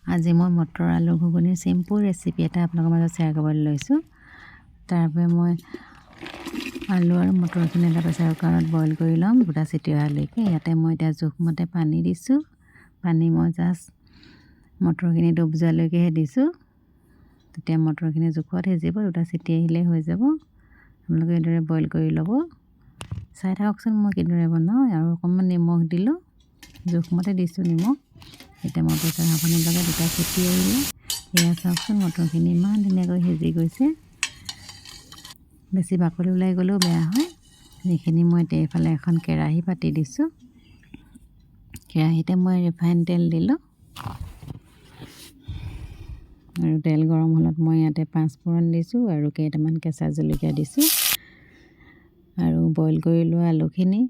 আজি মই মটৰ আলু ঘুগুনিৰ চিম্পুল ৰেচিপি এটা আপোনালোকৰ মাজত শ্বেয়াৰ কৰিবলৈ লৈছোঁ। তাৰ বাবে মই আলু আৰু মটৰখিনি এটা প্ৰেছাৰ কুকাৰত বইল কৰি ল'ম 2টা চিটি অহালৈকে। ইয়াতে মই এতিয়া জোখমতে পানী দিছোঁ। পানী মই জাষ্ট মটৰখিনি ডুব যোৱালৈকেহে দিছোঁ। তেতিয়া মটৰখিনি জোখত সিজিব, 2টা চিটি আহিলে হৈ যাব। আপোনালোকে এইদৰে বইল কৰি ল'ব। চাই থাককচোন মই কিদৰে বনাওঁ। আৰু অকণমান নিমখ দিলোঁ, জোখমতে দিছোঁ নিমখ। এতিয়া মই প্ৰেছাৰ ঢাকনি লগাই 2টা চিটি আহিলে। এয়া চাওকচোন মটৰখিনি ইমান ধুনীয়াকৈ সিজি গৈছে। বেছি বাকলি ওলাই গ'লেও বেয়া হয়। সেইখিনি মই এতিয়া এইফালে এখন কেৰাহী পাতি দিছোঁ। কেৰাহীতে মই ৰিফাইন তেল দিলোঁ। আৰু তেল গৰম হ'লত মই ইয়াতে 5 ফোৰণ দিছোঁ আৰু কেইটামান কেঁচা জলকীয়া দিছোঁ। আৰু বইল কৰি লোৱা আলুখিনি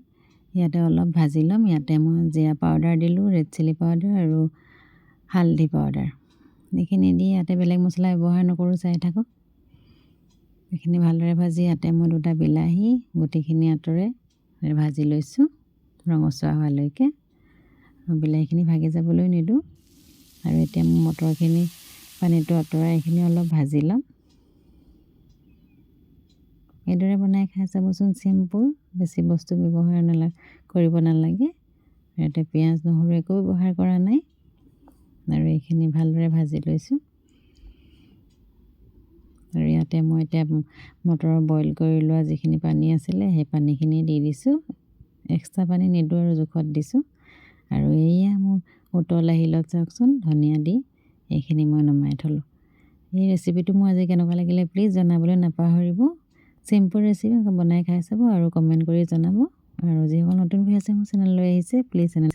ইয়াতে অলপ ভাজি ল'ম। ইয়াতে মই জিৰা পাউডাৰ দিলোঁ, ৰেড চিলি পাউডাৰ আৰু হালধি পাউডাৰ। এইখিনি দি ইয়াতে বেলেগ মছলা ব্যৱহাৰ নকৰোঁ, চাই থাকক। এইখিনি ভালদৰে ভাজি ইয়াতে মই 2টা বিলাহী গুটিখিনি আঁতৰে ভাজি লৈছোঁ ৰঙচুৱা হোৱালৈকে। আৰু বিলাহীখিনি ভাগি যাবলৈ নিদিওঁ। আৰু এতিয়া মই মটৰখিনি পানীটো আঁতৰাই এইখিনি অলপ ভাজি ল'ম। এইদৰে বনাই খাই চাবচোন, চিম্পুল, বেছি বস্তু ব্যৱহাৰ কৰিব নালাগে। ইয়াতে পিঁয়াজ নহৰু একো ব্যৱহাৰ কৰা নাই। আৰু এইখিনি ভালদৰে ভাজি লৈছোঁ। আৰু ইয়াতে মই এতিয়া মটৰ বইল কৰি লোৱা যিখিনি পানী আছিলে সেই পানীখিনি দি দিছোঁ। এক্সট্ৰা পানী নিদিওঁ আৰু জোখত দিছোঁ। আৰু এয়া মোৰ উতল আহিলত চাওকচোন, ধনিয়া দি এইখিনি মই নমাই থ'লোঁ। এই ৰেচিপিটো মোৰ আজি কেনেকুৱা লাগিলে প্লিজ জনাবলৈ নাপাহৰিব। চিম্পুল ৰেচিপি বনাই খাই চাব আৰু কমেণ্ট কৰি জনাব। আৰু যিসকল নতুন হৈ আছে মোৰ চেনেললৈ আহিছে প্লিজ চেনেল